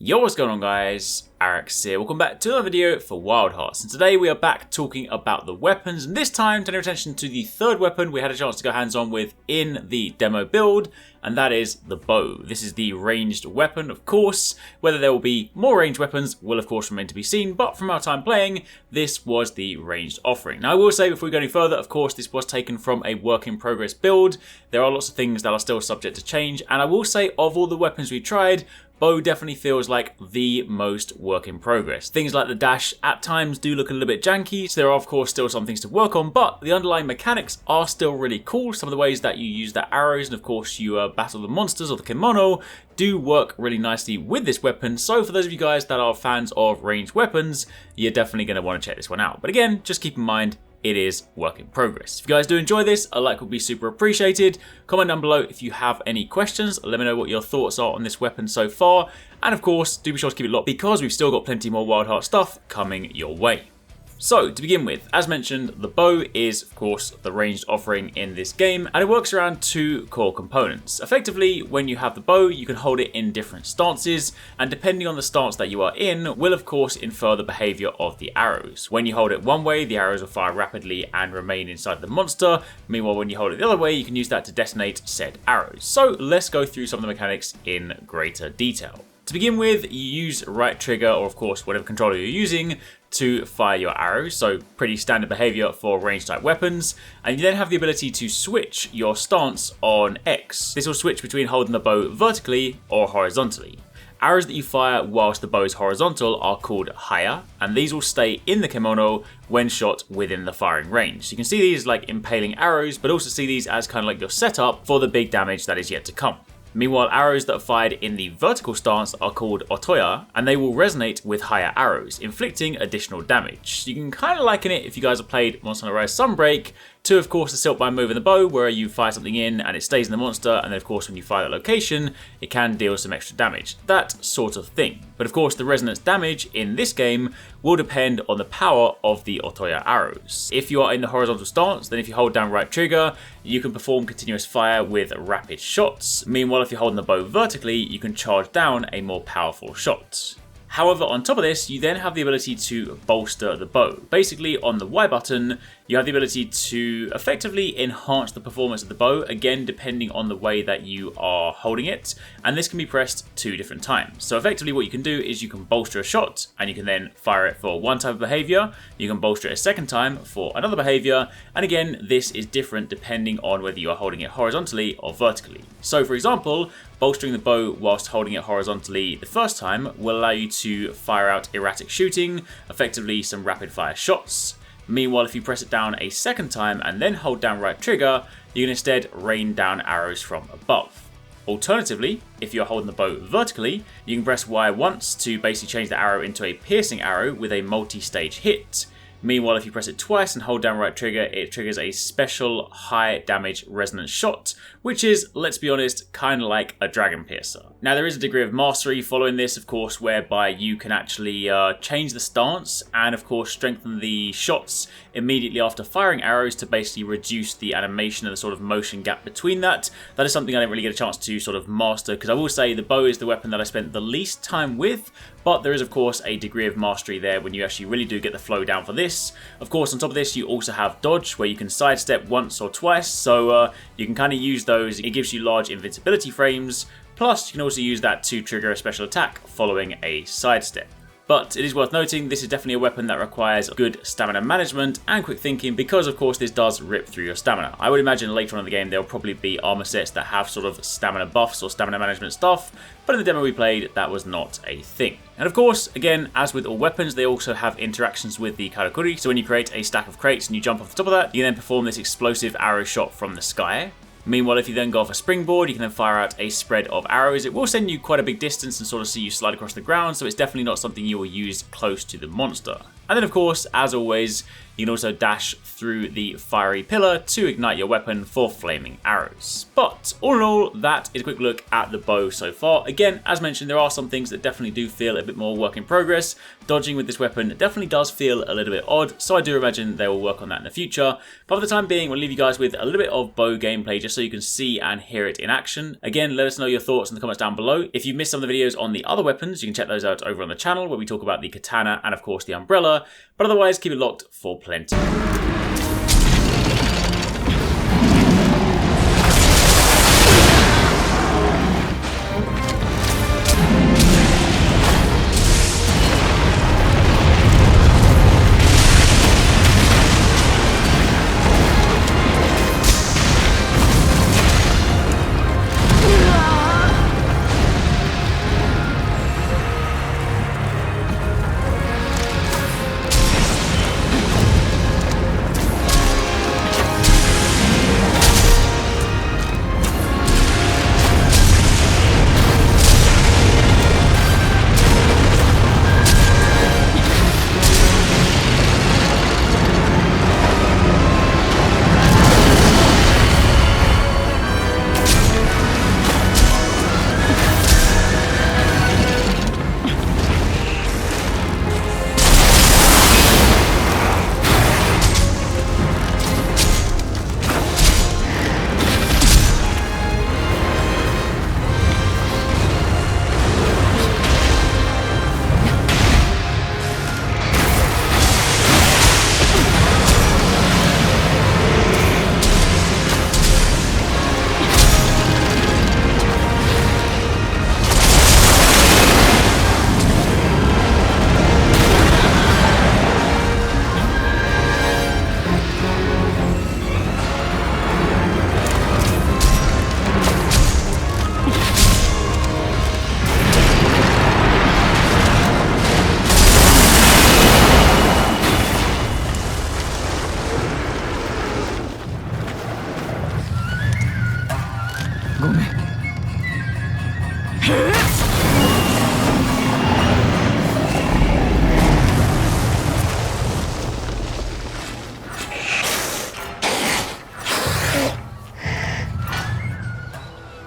Yo, what's going on guys? HyperX here. Welcome back to another video for Wild Hearts, and today we are back talking about the weapons, and this time turning attention to the third weapon we had a chance to go hands-on with in the demo build, and that is the bow. This is the ranged weapon, of course. Whether there will be more ranged weapons will of course remain to be seen, but from our time playing, this was the ranged offering. Now I will say before we go any further, of course this was taken from a work in progress build. There are lots of things that are still subject to change, and I will say of all the weapons we tried, bow definitely feels like the most work in progress. Things like the dash at times do look a little bit janky, so there are of course still some things to work on, but the underlying mechanics are still really cool. Some of the ways that you use the arrows and of course you battle the monsters or the kimono do work really nicely with this weapon. So for those of you guys that are fans of ranged weapons, you're definitely going to want to check this one out. But again, just keep in mind, it is work in progress. If you guys do enjoy this, a like would be super appreciated. Comment down below if you have any questions. Let me know what your thoughts are on this weapon so far. And of course, do be sure to keep it locked because we've still got plenty more Wild Heart stuff coming your way. So, to begin with, as mentioned, the bow is, of course, the ranged offering in this game, and it works around two core components. Effectively, when you have the bow, you can hold it in different stances, and depending on the stance that you are in, will of course infer the behavior of the arrows. When you hold it one way, the arrows will fire rapidly and remain inside the monster. Meanwhile, when you hold it the other way, you can use that to detonate said arrows. So, let's go through some of the mechanics in greater detail. To begin with, you use right trigger, or of course whatever controller you're using, to fire your arrows, so pretty standard behavior for range type weapons, and you then have the ability to switch your stance on X. This will switch between holding the bow vertically or horizontally. Arrows that you fire whilst the bow is horizontal are called haya, and these will stay in the kimono when shot within the firing range. So you can see these like impaling arrows, but also see these as kind of like your setup for the big damage that is yet to come. Meanwhile, arrows that are fired in the vertical stance are called otoya, and they will resonate with higher arrows, inflicting additional damage. You can kind of liken it, if you guys have played Monster Hunter Rise Sunbreak, to of course the silk by moving the bow, where you fire something in and it stays in the monster, and then of course when you fire that location, it can deal some extra damage. That sort of thing. But of course the resonance damage in this game will depend on the power of the otoya arrows. If you are in the horizontal stance, then if you hold down right trigger, you can perform continuous fire with rapid shots. Meanwhile, if you're holding the bow vertically, you can charge down a more powerful shot. However, on top of this, you then have the ability to bolster the bow. Basically, on the Y button, you have the ability to effectively enhance the performance of the bow, again, depending on the way that you are holding it, and this can be pressed 2 different times. So effectively what you can do is you can bolster a shot, and you can then fire it for one type of behavior, you can bolster it a second time for another behavior, and again, this is different depending on whether you are holding it horizontally or vertically. So for example, bolstering the bow whilst holding it horizontally the first time will allow you to fire out erratic shooting, effectively some rapid fire shots. Meanwhile, if you press it down a second time and then hold down right trigger, you can instead rain down arrows from above. Alternatively, if you're holding the bow vertically, you can press Y once to basically change the arrow into a piercing arrow with a multi-stage hit. Meanwhile, if you press it twice and hold down right trigger, it triggers a special high damage resonance shot, which is, let's be honest, kind of like a dragon piercer. Now there is a degree of mastery following this, of course, whereby you can actually change the stance and of course strengthen the shots immediately after firing arrows to basically reduce the animation and the sort of motion gap between that. That is something I didn't really get a chance to sort of master, because I will say the bow is the weapon that I spent the least time with, but there is of course a degree of mastery there when you actually really do get the flow down for this. Of course, on top of this, you also have dodge, where you can sidestep once or twice, so you can kind of use those. It gives you large invincibility frames, plus you can also use that to trigger a special attack following a sidestep. But it is worth noting, this is definitely a weapon that requires good stamina management and quick thinking, because of course this does rip through your stamina. I would imagine later on in the game there will probably be armor sets that have sort of stamina buffs or stamina management stuff, but in the demo we played, that was not a thing. And of course, again, as with all weapons, they also have interactions with the karakuri, so when you create a stack of crates and you jump off the top of that, you can then perform this explosive arrow shot from the sky. Meanwhile, if you then go off a springboard, you can then fire out a spread of arrows. It will send you quite a big distance and sort of see you slide across the ground, so it's definitely not something you will use close to the monster. And then of course, as always, you can also dash through the fiery pillar to ignite your weapon for flaming arrows. But all in all, that is a quick look at the bow so far. Again, as mentioned, there are some things that definitely do feel a bit more work in progress. Dodging with this weapon definitely does feel a little bit odd, so I do imagine they will work on that in the future. But for the time being, we'll leave you guys with a little bit of bow gameplay just so you can see and hear it in action. Again, let us know your thoughts in the comments down below. If you've missed some of the videos on the other weapons, you can check those out over on the channel where we talk about the katana and of course the umbrella. But otherwise, keep it locked for plenty.